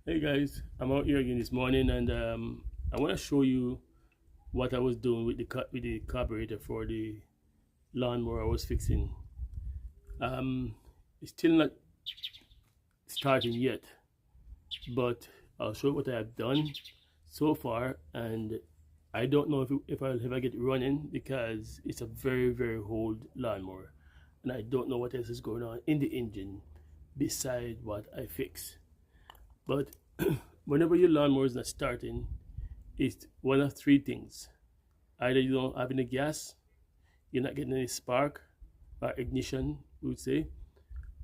Hey guys, I'm out here again this morning, and I want to show you what I was doing with the carburetor for the lawnmower I was fixing. Um, it's still not starting yet, but I'll show you what I have done so far, and I don't know if I'll ever get it running because it's a very old lawnmower, and I don't know what else is going on in the engine beside what I fix. But whenever your lawnmower is not starting, it's one of three things. Either you don't have any gas, you're not getting any spark or ignition, we would say,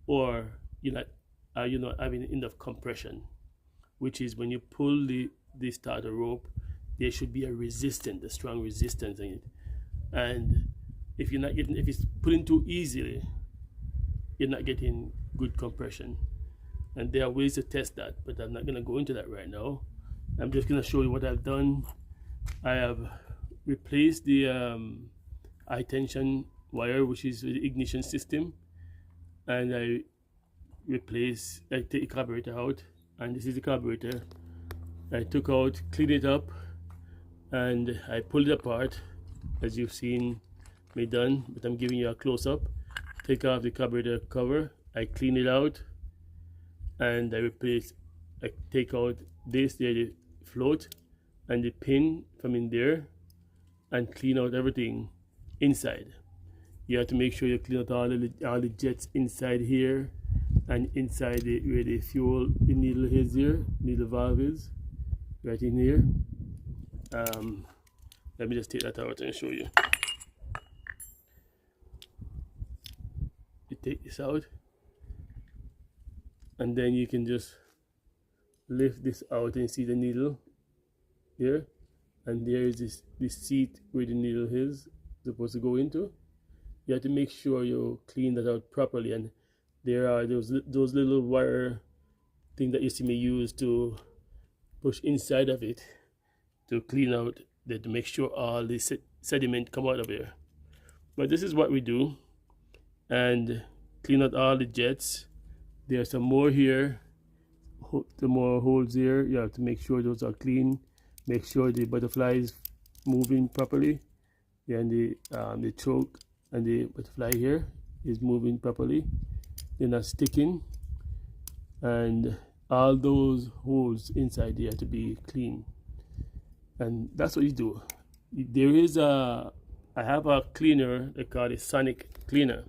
or you're not having enough compression, which is when you pull the starter rope, there should be a strong resistance in it. And if it's pulling too easily, you're not getting good compression. And there are ways to test that, but I'm not gonna go into that right now. I'm just gonna show you what I've done. I have replaced the high tension wire, which is the ignition system, and I take the carburetor out, and this is the carburetor. I took out, cleaned it up, and I pulled it apart, as you've seen me done, but I'm giving you a close-up. Take off the carburetor cover, I clean it out, and I take out the float and the pin from in there, and clean out everything inside. You have to make sure you clean out all the jets inside here and inside where the needle is here, needle valve is, right in here. Let me just take that out and show you. You take this out, and then you can just lift this out and see the needle here, and there is this seat where the needle is supposed to go into. You have to make sure you clean that out properly, and there are those little wire thing that you see me use to push inside of it to clean out that, to make sure all the sediment come out of here. But this is what we do, and clean out all the jets. There are some more here, the more holes here. You have to make sure those are clean. Make sure the butterfly is moving properly, and the choke and the butterfly here is moving properly. They're not sticking, and all those holes inside there have to be clean. And that's what you do. I have a cleaner they call it sonic cleaner,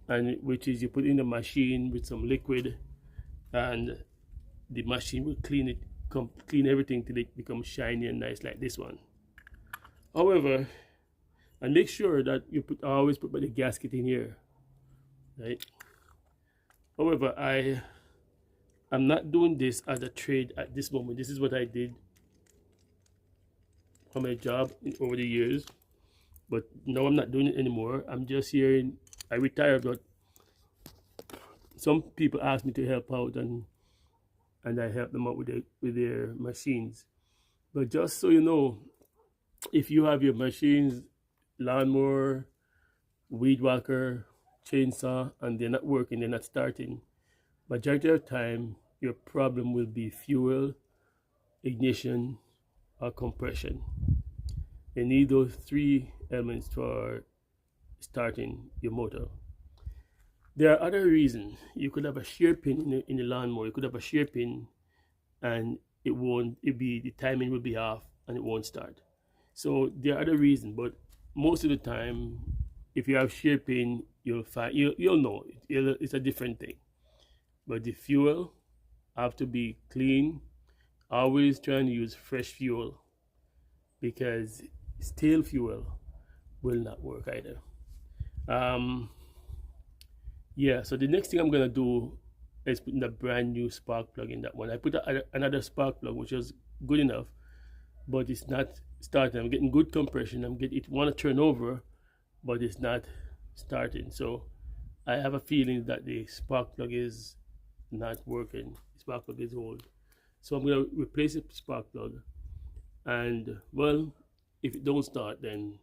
and which is you put in the machine with some liquid, and the machine will clean everything till it becomes shiny and nice like this one. However, and make sure that you always put the gasket in here, right? However, I'm not doing this as a trade at this moment. This is what I did for my job over the years, but now I'm not doing it anymore. I'm just here. I retired, but some people ask me to help out, and I help them out with their machines. But just so you know, if you have your machines, lawnmower, weed whacker, chainsaw, and they're not working, they're not starting, majority of the time your problem will be fuel, ignition, or compression. You need those three elements for starting your motor. There are other reasons. You could have a shear pin in the lawnmower. You could have a shear pin, and the timing will be off and it won't start. So there are other reasons, but most of the time, if you have shear pin, you'll know it's a different thing. But the fuel have to be clean. Always trying to use fresh fuel, because stale fuel will not work either. Yeah, so the next thing I'm gonna do is putting a brand new spark plug in that one. I put another spark plug which was good enough, but it's not starting. I'm getting good compression. It want to turn over, but it's not starting. So I have a feeling that the spark plug is not working. The spark plug is old. So I'm gonna replace the spark plug, and well, if it don't start, then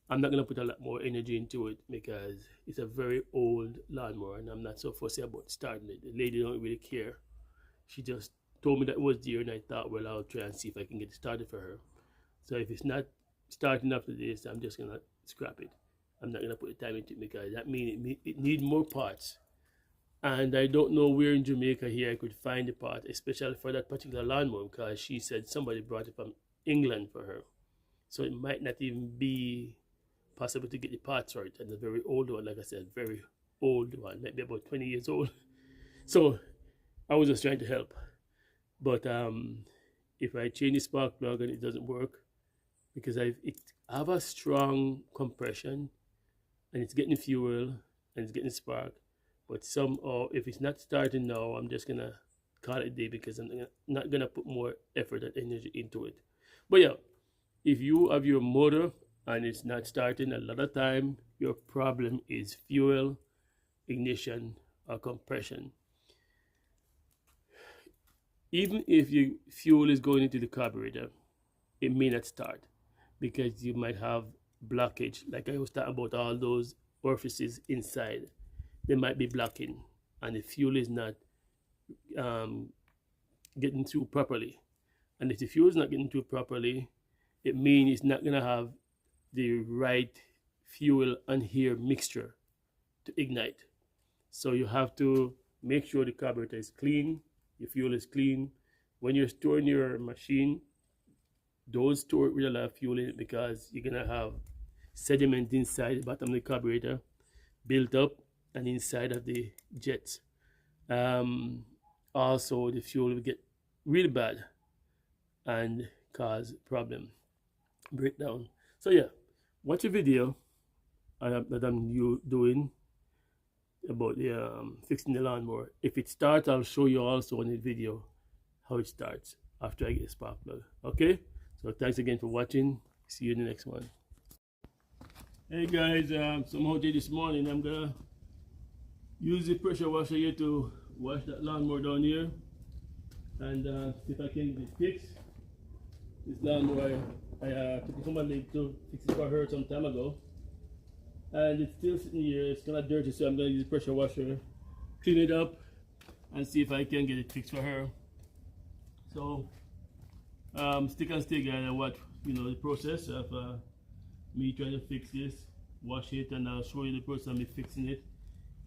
I'm not gonna put a lot more energy into it, because it's a very old lawnmower and I'm not so fussy about starting it. The lady don't really care. She just told me that it was there, and I thought, well, I'll try and see if I can get it started for her. So if it's not starting after this, I'm just gonna scrap it. I'm not gonna put the time into it because that means it need more parts. And I don't know where in Jamaica here I could find the part, especially for that particular lawnmower, because she said somebody brought it from England for her. So it might not even be possible to get the parts right. And a very old one, like I said, very old one, maybe about 20 years old. So I was just trying to help. But if I change the spark plug and it doesn't work, because I have a strong compression and it's getting fuel and it's getting spark, but somehow if it's not starting now, I'm just gonna call it a day because I'm not gonna put more effort and energy into it. But yeah, if you have your motor and it's not starting, a lot of time your problem is fuel, ignition, or compression. Even if your fuel is going into the carburetor, it may not start because you might have blockage. Like I was talking about, all those orifices inside, they might be blocking and the fuel is not getting through properly. And if the fuel is not getting through properly, it means it's not going to have the right fuel and air mixture to ignite. So you have to make sure the carburetor is clean, your fuel is clean. When you're storing your machine, don't store it with a lot of fuel in it because you're gonna have sediment inside the bottom of the carburetor built up and inside of the jets. Also, the fuel will get really bad and cause problem, breakdown. So yeah, watch a video that I'm doing about the fixing the lawnmower. If it starts, I'll show you also in the video how it starts after I get the spark plug. Okay, so thanks again for watching. See you in the next one. Hey guys, somehow this morning I'm gonna use the pressure washer here to wash that lawnmower down here and see if I can get it fixed. This lawnmower I took it from my leg to fix it for her some time ago, and it's still sitting here. It's kind of dirty, so I'm gonna use the pressure washer, clean it up, and see if I can get it fixed for her. So stick and stay, guys, and watch the process of me trying to fix this, wash it, and I'll show you the process of me fixing it.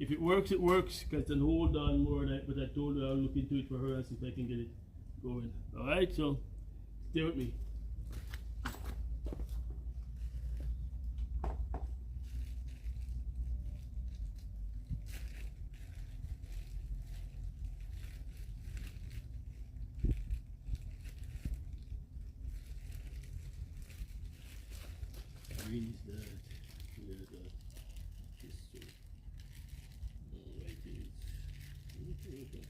If it works, it works, because it's an old lawnmower, but I told her I'll look into it for her and see if I can get it going. Alright, so stay with me. Green is that. Yeah, that. This so. Alright, okay.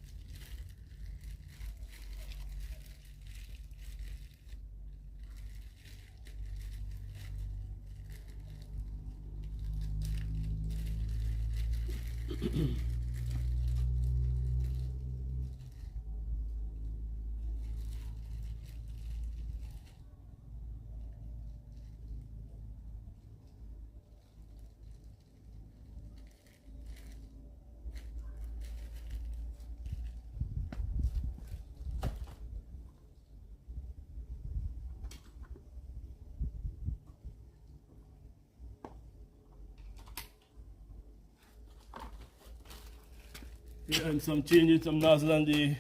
Yeah, and some changing some nozzle on the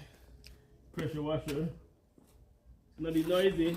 pressure washer. It's gonna be noisy.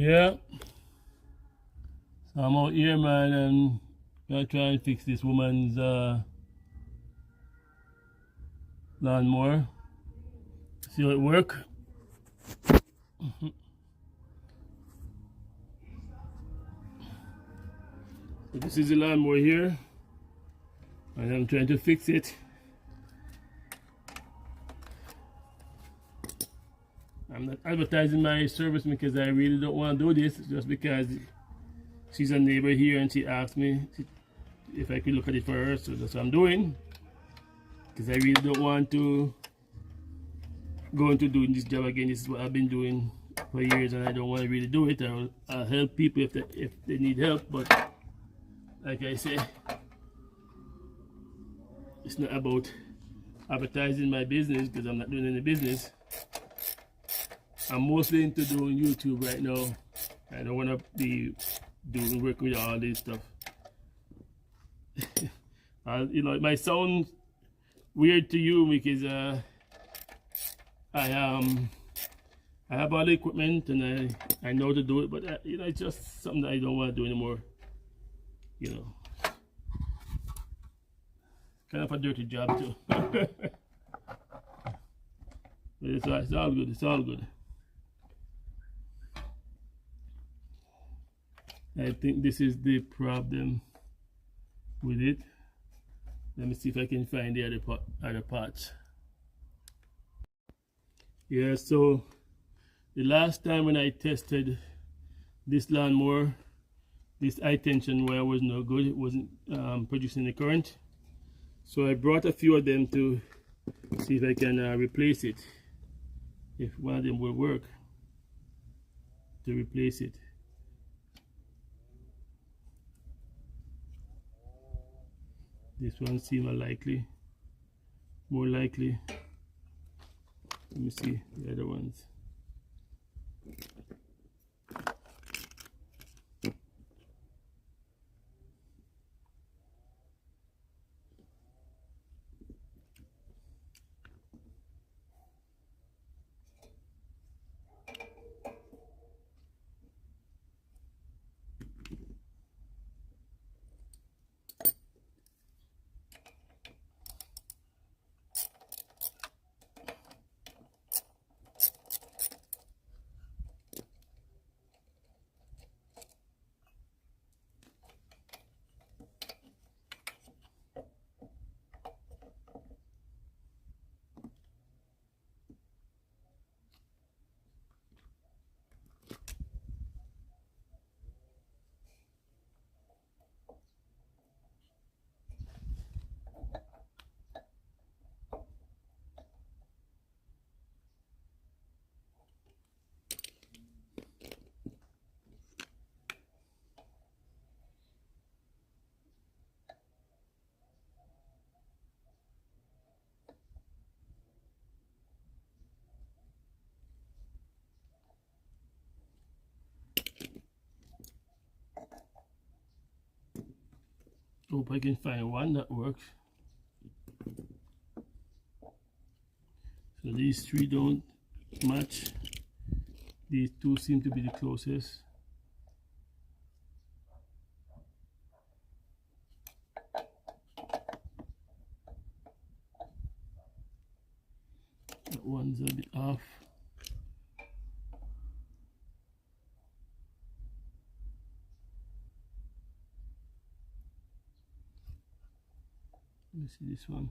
Yeah, so I'm out here, man, and gonna try and fix this woman's lawnmower. See how it work. So this is the lawnmower here, and I'm trying to fix it. I'm not advertising my service because I really don't want to do this, just because she's a neighbor here and she asked me if I could look at it for her, so that's what I'm doing. Because I really don't want to go into doing this job again. This is what I've been doing for years, and I don't want to really do it. I'll help people if they need help, but like I say, it's not about advertising my business, because I'm not doing any business. I'm mostly into doing YouTube right now. I don't want to be working with all this stuff. You know, it might sound weird to you because I have all the equipment and I know to do it, but you know, it's just something that I don't want to do anymore. You know, kind of a dirty job too. But it's all good. It's all good. I think this is the problem with it. Let me see if I can find the other parts. Yeah, so the last time when I tested this lawnmower, this high tension wire was no good. It wasn't producing the current. So I brought a few of them to see if I can replace it. If one of them will work, to replace it. This one seems more likely. Let me see the other ones. Hope I can find one that works. So these three don't match. These two seem to be the closest. That one's a bit off. Let me see this one.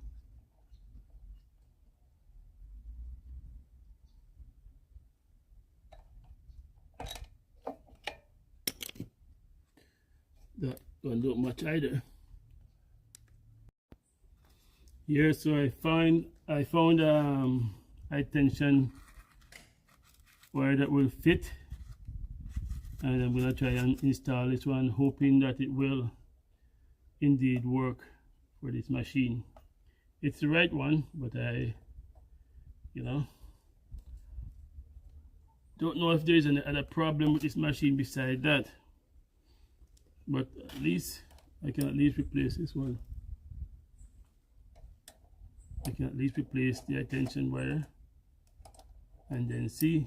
That one don't match either. Here, so I found high tension wire that will fit, and I'm gonna try and install this one, hoping that it will indeed work for this machine. It's the right one, but I, you know, don't know if there's any other problem with this machine beside that. But at least I can at least replace this one. I can at least replace the high tension wire and then see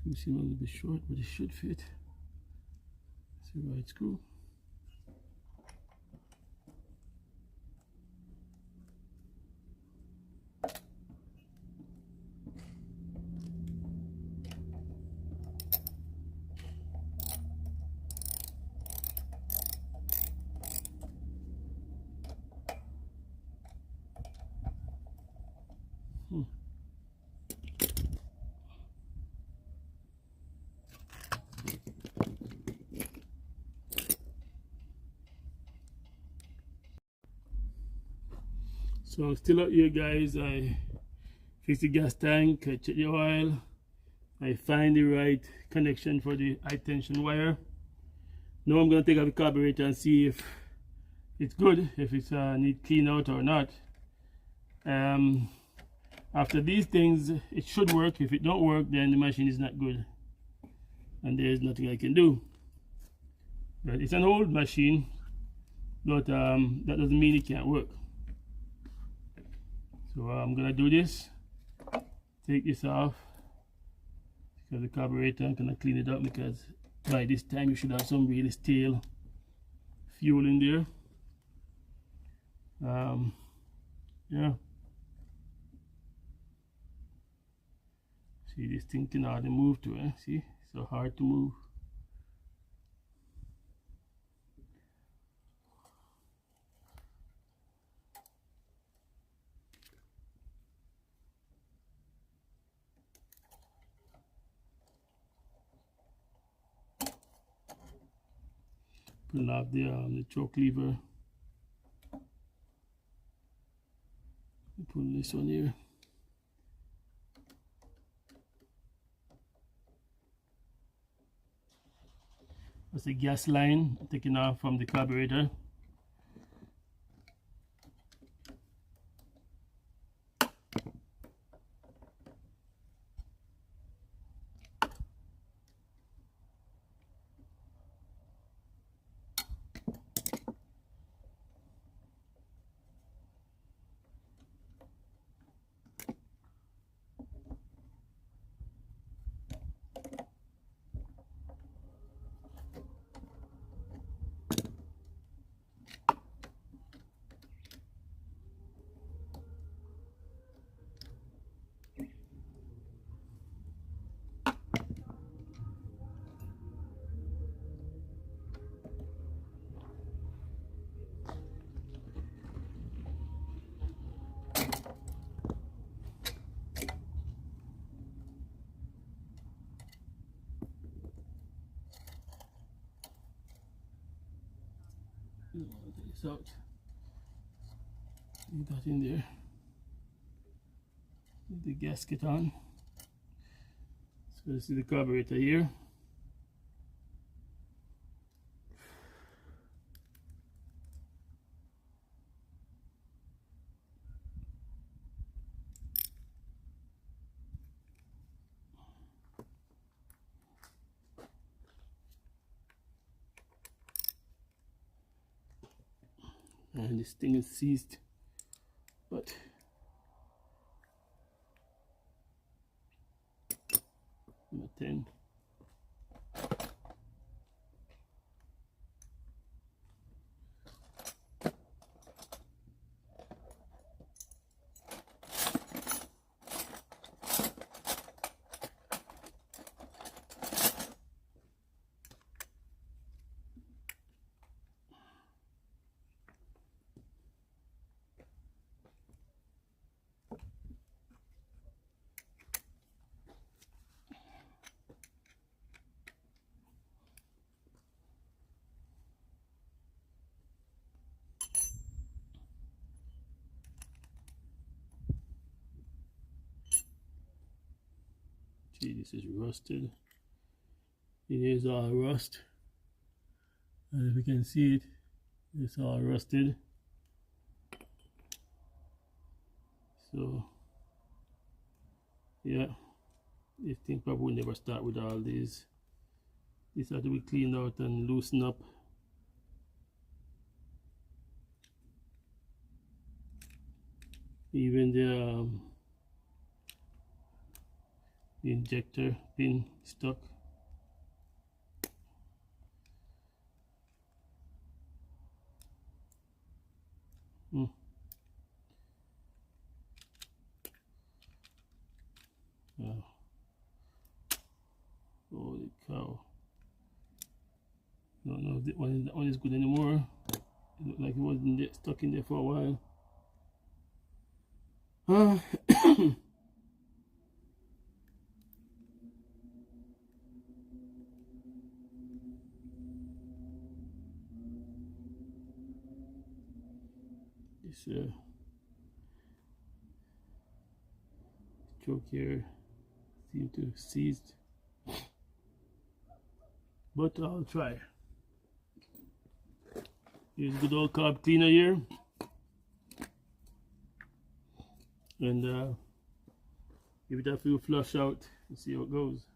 Screw seem a little bit short, but it should fit. It's the right screw. So I'm still out here, guys. I fix the gas tank, I check the oil, I find the right connection for the high tension wire. Now I'm going to take out the carburetor and see if it's good, if it's need clean out or not. After these things, it should work. If it don't work, then the machine is not good and there's nothing I can do. But it's an old machine, but that doesn't mean it can't work. So I'm gonna do this, take this off, because the carburetor, I'm gonna clean it up, because by this time you should have some really stale fuel in there. Yeah. See, this thing can hardly move to it. See, so hard to move. Pull off the choke lever. Pull this one here. That's the gas line taken off from the carburetor. Take this out. Leave that in there. Leave the gasket on. So this is the carburetor here. And this thing is seized, but number 10. See, this is rusted. It is all rust, and if you can see it, it's all rusted. So yeah, this thing probably will never start with all these. This has to be cleaned out and loosened up. Even The injector pin stuck. Oh. Holy cow. Don't know if that one is good anymore. It looked like it wasn't stuck in there for a while. This choke here seems to have seized, but I'll try. Here's good old carb cleaner here, and give it a few flush out and see how it goes.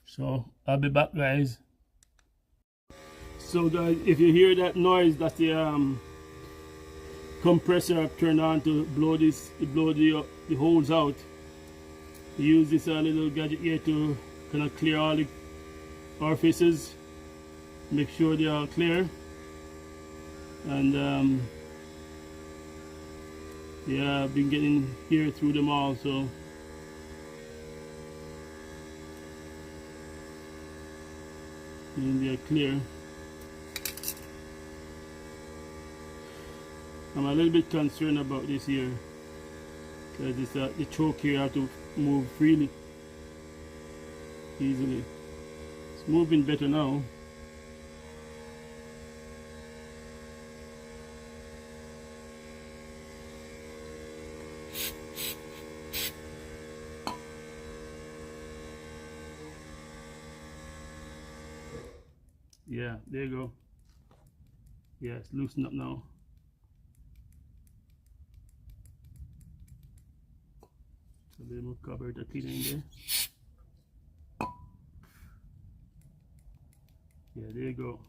So I'll be back, guys. So guys, if you hear that noise, that's the compressor I've turned on to blow the holes out. Use this little gadget here to kind of clear all the orifices, make sure they are clear, and yeah, I've been getting here through them all, so they're clear. I'm a little bit concerned about this here because it's the choke here have to move freely, easily. It's moving better now. Yeah, there you go. Yeah, it's loosened up now. So a bit more carburetor cleaner in there. Yeah, there you go.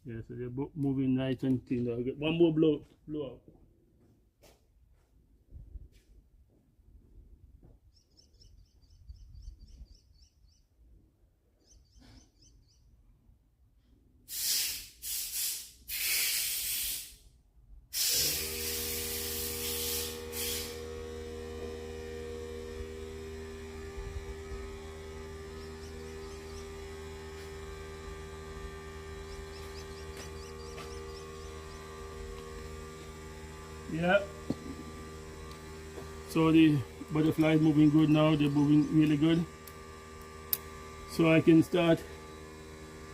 Yeah, so they're both moving nice and clean. I'll get one more blow out. Yeah. So the butterfly is moving good now. They're moving really good. So I can start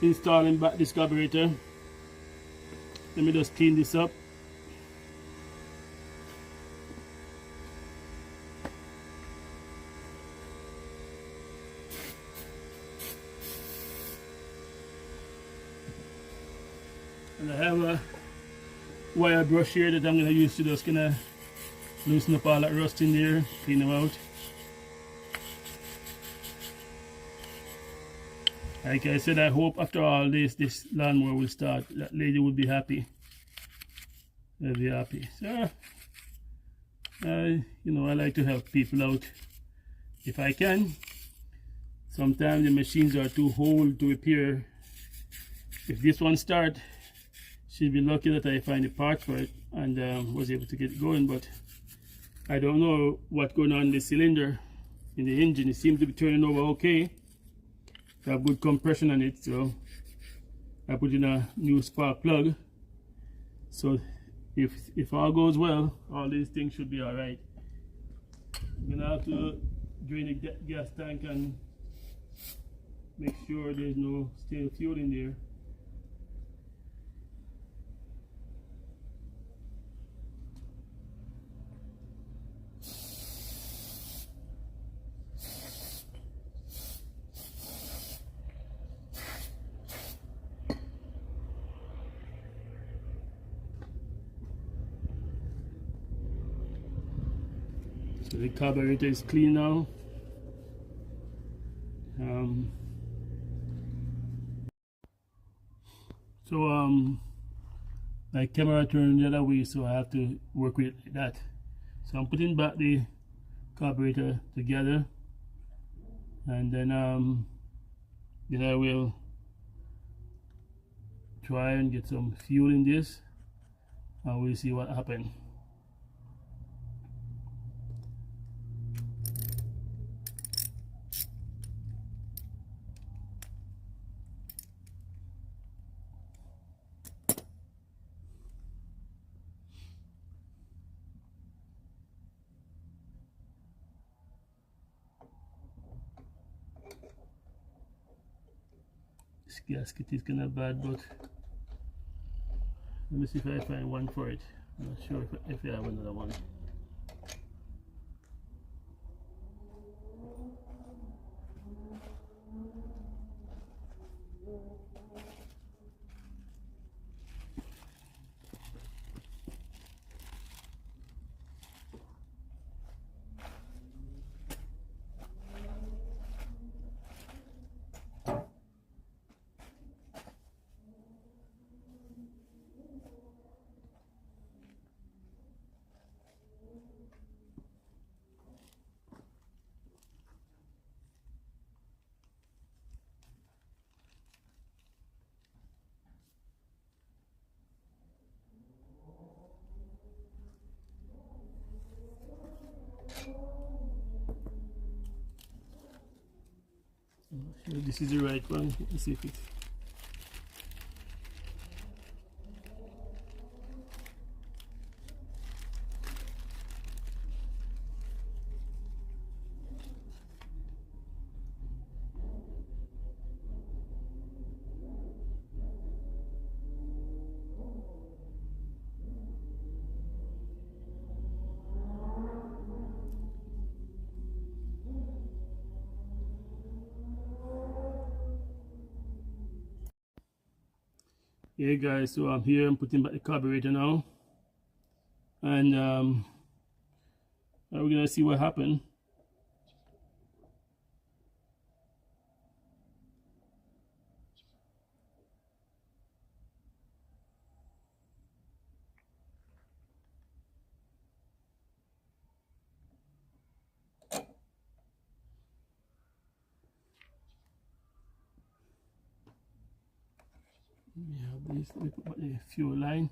installing back this carburetor. Let me just clean this up. And I have a wire brush here that I'm going to use to just kind of loosen up all that rust in there, clean them out. Like I said, I hope after all this lawnmower will start. That lady will be happy. They'll be happy. So, you know, I like to help people out if I can. Sometimes the machines are too old to repair if this one start, she'll be lucky that I find the part for it and was able to get it going. But I don't know what's going on in the cylinder, in the engine. It seems to be turning over okay. I have good compression on it, so I put in a new spark plug. So if all goes well, all these things should be all right. I'm gonna have to drain the gas tank and make sure there's no stale fuel in there. So the carburetor is clean now. My camera turned the other way, so I have to work with it like that. So I'm putting back the carburetor together, and then I will try and get some fuel in this, and we'll see what happens. This gasket is kind of bad, but let me see if I find one for it. I'm not sure if I have another one. Sure this is the right one. Let's see if it. Yeah guys, so I'm here, I'm putting back the carburetor now, and we're gonna see what happened. Yeah, this, let me put back the fuel line.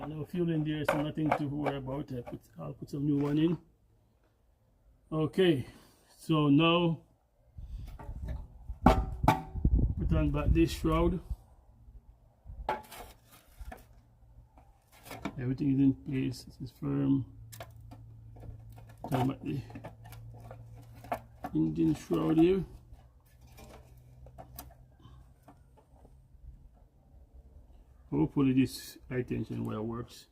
No fuel in there, so nothing to worry about. I'll put some new one in. Okay, so now put on back this shroud. Everything is in place. This is firm. Put on back the engine shroud here. Hopefully this high tension wire works.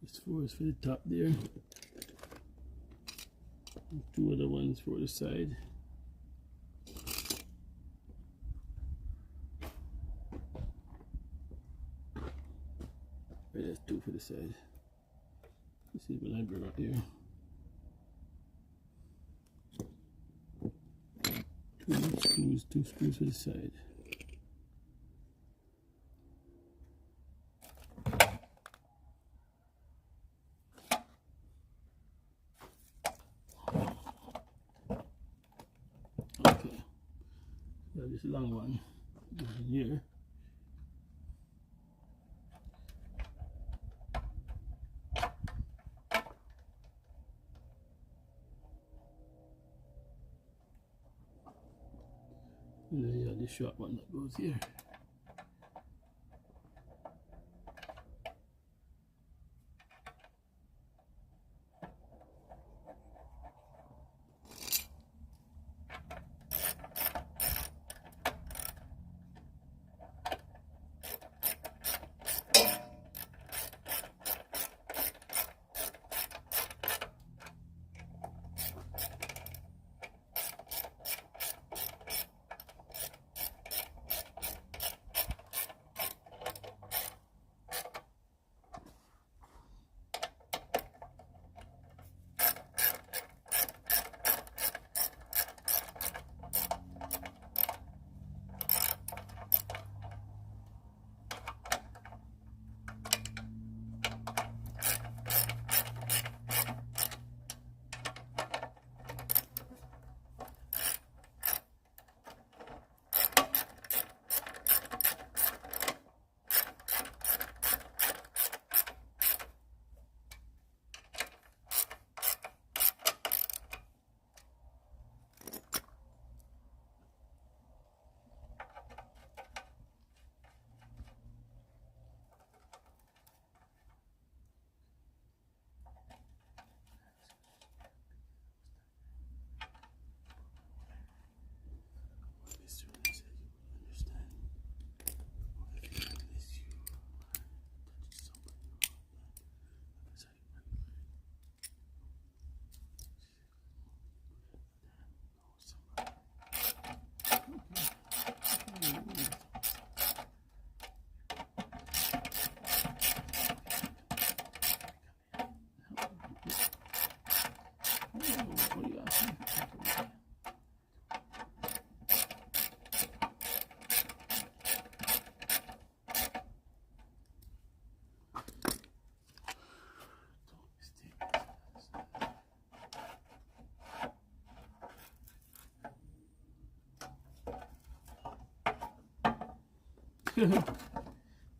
This four is for the top there. And two other ones for the side. Right, that's two for the side. This is what I brought here. Two screws for the side. Okay, so this long one goes in here. And then you have the short one that goes here.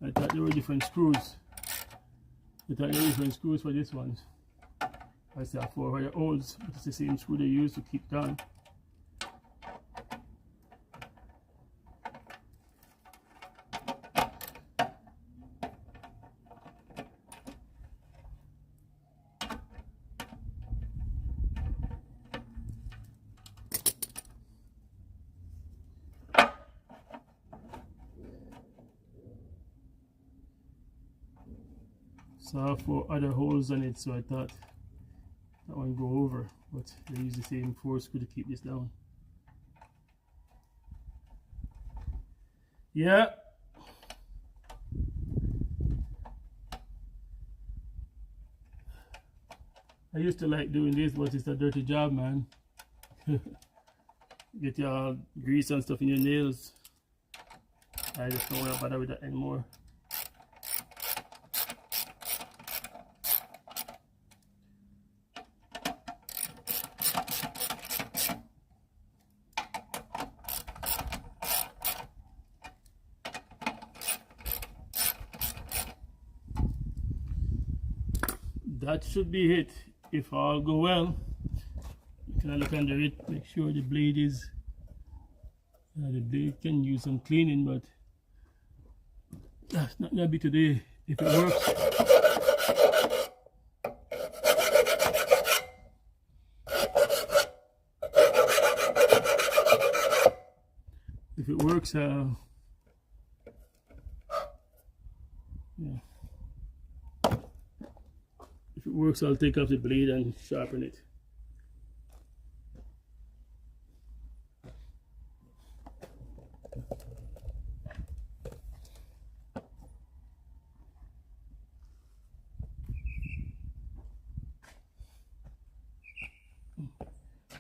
I thought there were different screws. I thought there were different screws for this one. I saw 4 wire holes, but it's the same screw they use to keep down. saw 4 other holes on it, so I thought that one go over, but I use the same 4 screw to keep this down. Yeah. I used to like doing this, but it's a dirty job, man. Get your grease and stuff in your nails. I just don't want to bother with that anymore. That should be it. If all go well, you can look under it, make sure the blade is the blade can use some cleaning, but that's not gonna be today. If it works, yeah. If it works, I'll take off the blade and sharpen it.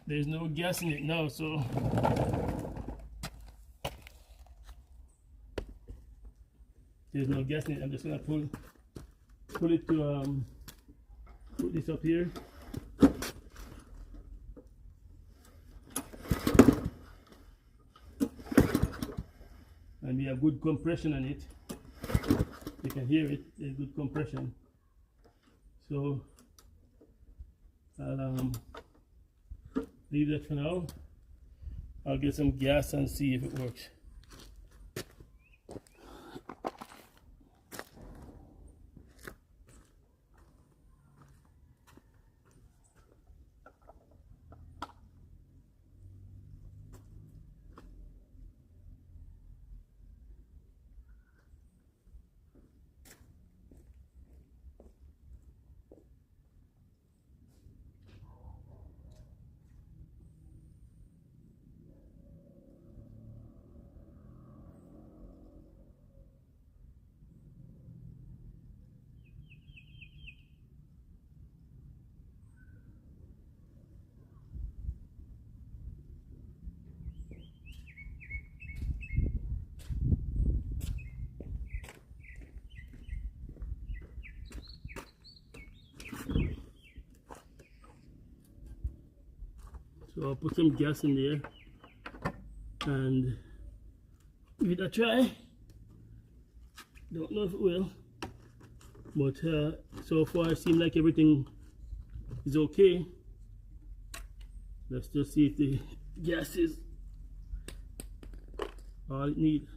There's no gas in it now, so there's no gas in it. I'm just gonna pull it to put this up here. And we have good compression on it. You can hear it, there's good compression. So I'll leave that for now. I'll get some gas and see if it works. So I'll put some gas in there and give it a try. Don't know if it will, but so far it seems like everything is okay. Let's just see if the gas is all it needs.